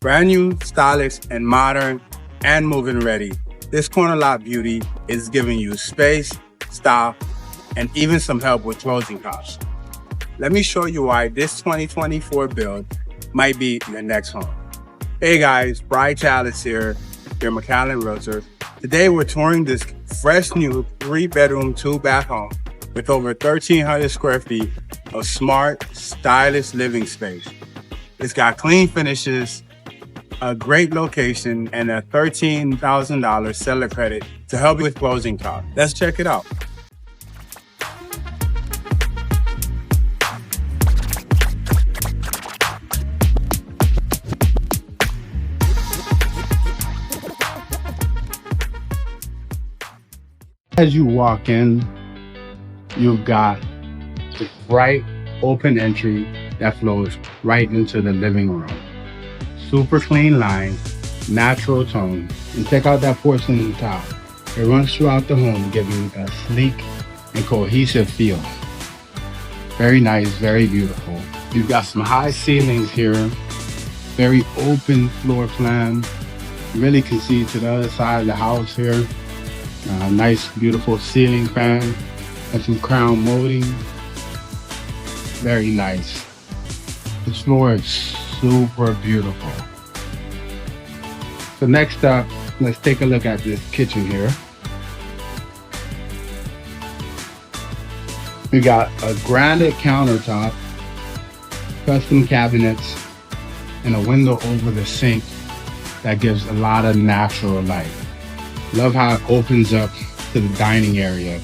Brand new, stylish, and modern, and move-in ready. This corner lot beauty is giving you space, style, and even some help with closing costs. Let me show you why this 2024 build might be your next home. Hey guys, Chavez here, your McAllen Realtor. Today we're touring this fresh new 3-bedroom, 2-bath home with over 1,300 square feet of smart, stylish living space. It's got clean finishes, a great location, and a $13,000 seller credit to help you with closing costs. Let's check it out. As you walk in, you've got this bright open entry that flows right into the living room. Super clean lines, natural tone, and check out that porcelain tile. It runs throughout the home, giving a sleek and cohesive feel. Very nice, very beautiful. You've got some high ceilings here, very open floor plan. You really can see to the other side of the house here. Nice, beautiful ceiling fan and some crown molding. Very nice. This floor is super beautiful. So next up, let's take a look at this kitchen here. We got a granite countertop, custom cabinets, and a window over the sink that gives a lot of natural light. Love how it opens up to the dining area.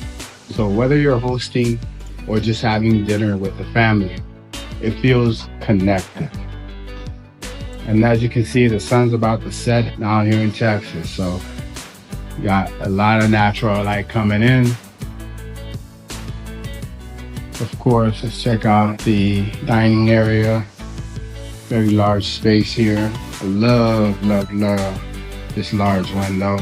So whether you're hosting or just having dinner with the family, it feels connected. And as you can see, the sun's about to set down here in Texas. So you got a lot of natural light coming in. Of course, let's check out the dining area. Very large space here. I love this large window.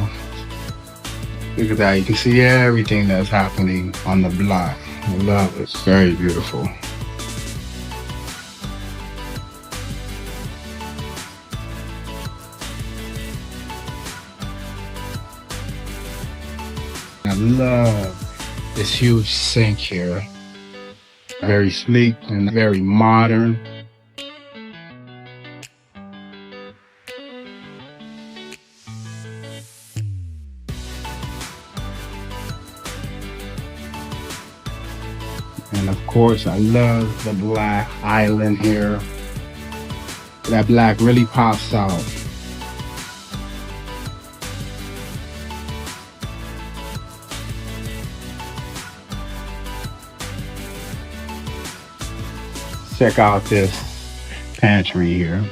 Look at that, you can see everything that's happening on the block. I love it, it's very beautiful. I love this huge sink here. Very sleek and very modern. And of course, I love the black island here. That black really pops out. Check out this pantry here.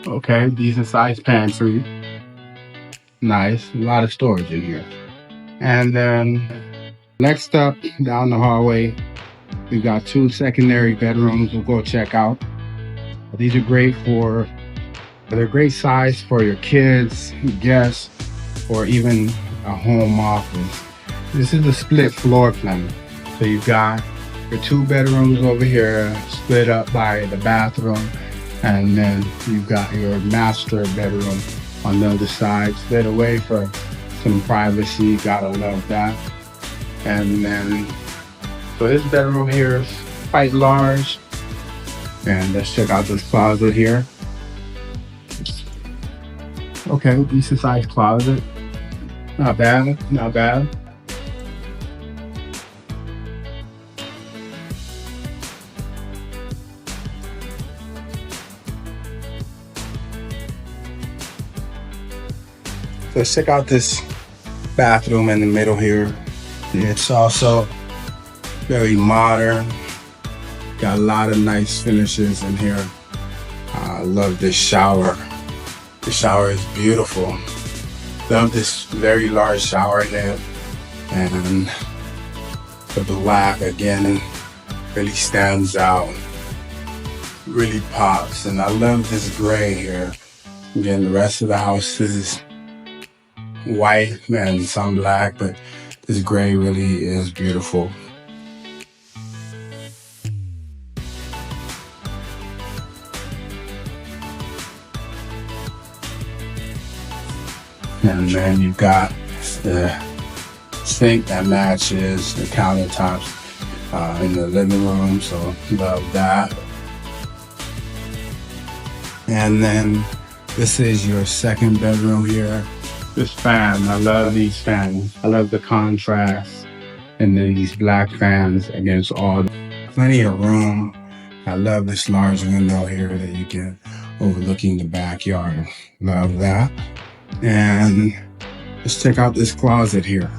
Okay, decent sized pantry. Nice, a lot of storage in here. And then next up, down the hallway, we've got 2 secondary bedrooms we'll go check out. These are great they're great size for your kids, guests, or even a home office. This is a split floor plan. So you've got your 2 bedrooms over here, split up by the bathroom, and then you've got your master bedroom on the other side, split away for some privacy. Gotta love that. And then, so this bedroom here is quite large. And let's check out this closet here. Okay, decent sized closet. Not bad, not bad. So let's check out this bathroom in the middle here. It's also very modern. Got a lot of nice finishes in here. I love this shower. The shower is beautiful. Love this very large shower head. And the black again really stands out. Really pops. And I love this gray here. Again, the rest of the house is white and some black, but this gray really is beautiful. And then you've got the sink that matches the countertops in the living room, so love that. And then this is your second bedroom here. This fan, I love these fans. I love the contrast and these black fans against all. Plenty of room. I love this large window here that you get overlooking the backyard. Love that. And let's check out this closet here.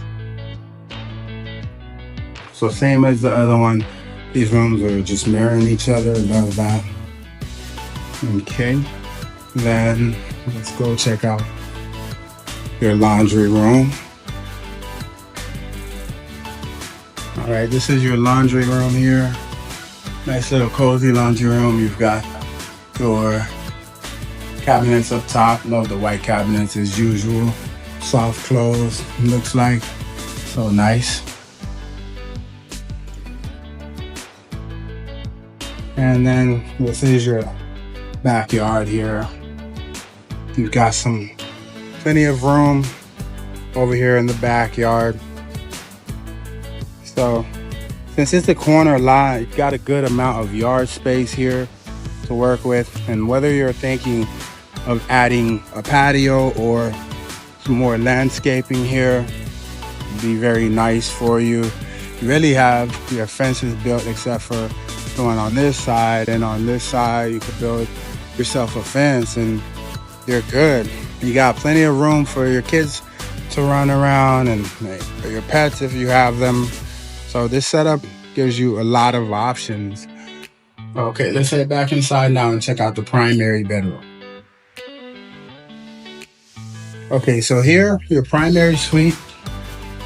So same as the other one, these rooms are just mirroring each other. Love that. Okay, then let's go check out your laundry room. All right, this is your laundry room here. Nice little cozy laundry room. You've got your cabinets up top. Love the white cabinets as usual. Soft close, looks like. So nice. And then this is your backyard here. You've got plenty of room over here in the backyard. So since it's a corner lot, you've got a good amount of yard space here to work with. And whether you're thinking of adding a patio or some more landscaping here, it'd be very nice for you. You really have your fences built except for going on this side, and on this side you could build yourself a fence and you're good. You got plenty of room for your kids to run around and for your pets if you have them. So this setup gives you a lot of options. Okay, let's head back inside now and check out the primary bedroom. Okay, so here your primary suite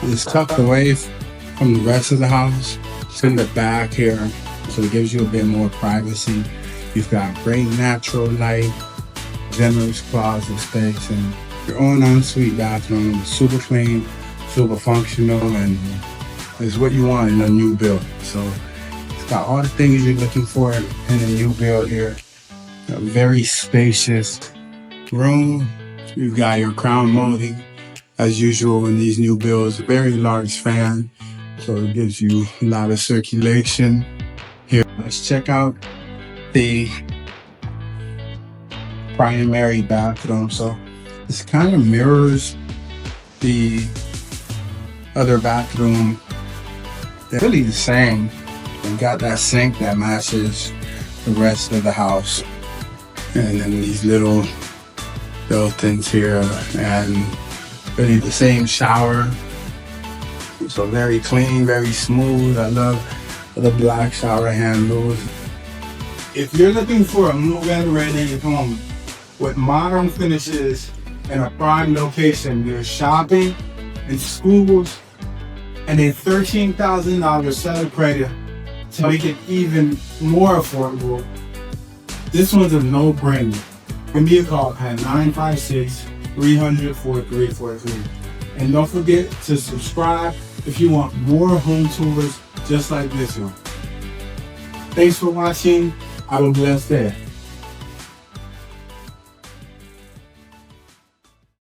is tucked away from the rest of the house. It's in the back here, so it gives you a bit more privacy. You've got great natural light, generous closet space, and your own ensuite bathroom. Super clean, super functional, and is what you want in a new build. So it's got all the things you're looking for in a new build here. A very spacious room. You've got your crown molding as usual in these new builds. Very large fan, so it gives you a lot of circulation. Here, let's check out the primary bathroom. So this kind of mirrors the other bathroom. They're really the same. You've got that sink that matches the rest of the house. And then these little built-ins here, and really the same shower. So very clean, very smooth. I love the black shower handles. If you're looking for a move-in ready home with modern finishes in a prime location near shopping and schools, and a $13,000 seller credit to make it even more affordable, this one's a no-brainer. Give me a call at 956-300-4343. And don't forget to subscribe if you want more home tours just like this one. Thanks for watching. Have a blessed day.